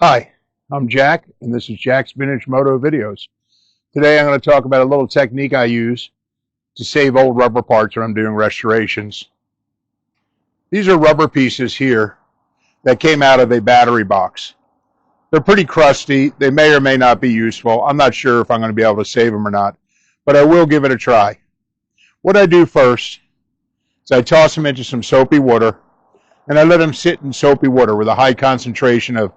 Hi, I'm Jack, and this is Jack's Vintage Moto Videos. Today I'm going to talk about a little technique I use to save old rubber parts when I'm doing restorations. These are rubber pieces here that came out of a battery box. They're pretty crusty. They may or may not be useful. I'm not sure if I'm going to be able to save them or not, but I will give it a try. What I do first is I toss them into some soapy water, and I let them sit in soapy water with a high concentration of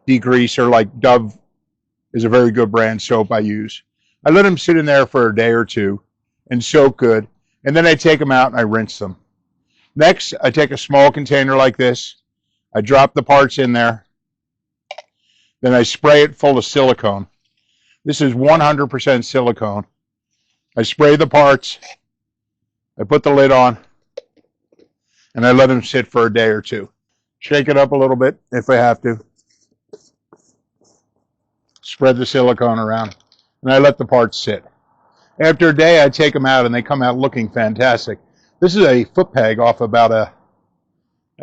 degreaser, like Dove is a very good brand soap I use. I let them sit in there for a day or two and soak good, and then I take them out and I rinse them. Next, I take a small container like this, I drop the parts in there, then I spray it full of silicone. This is 100% silicone. I spray the parts, I put the lid on, and I let them sit for a day or two. Shake it up a little bit if I have to. Spread the silicone around, and I let the parts sit. After a day, I take them out, and they come out looking fantastic. This is a foot peg off about I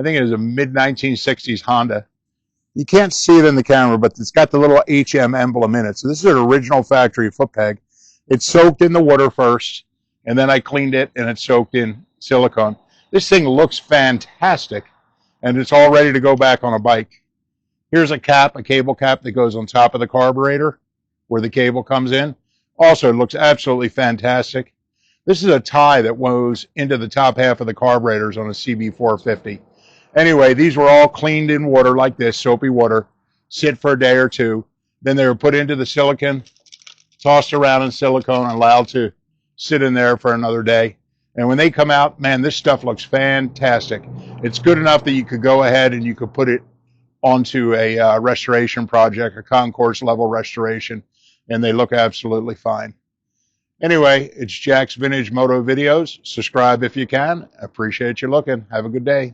think it is a mid-1960s Honda. You can't see it in the camera, but it's got the little HM emblem in it. So this is an original factory foot peg. It's soaked in the water first, and then I cleaned it, and it's soaked in silicone. This thing looks fantastic, and it's all ready to go back on a bike. Here's a cap, a cable cap that goes on top of the carburetor where the cable comes in. Also, it looks absolutely fantastic. This is a tie that goes into the top half of the carburetors on a CB450. Anyway, these were all cleaned in water like this, soapy water, sit for a day or two. Then they were put into the silicone, tossed around in silicone, and allowed to sit in there for another day. And when they come out, man, this stuff looks fantastic. It's good enough that you could go ahead and you could put it onto a restoration project, a concourse level restoration, and they look absolutely fine. Anyway, it's Jack's Vintage Moto Videos. Subscribe if you can. I appreciate you looking. Have a good day.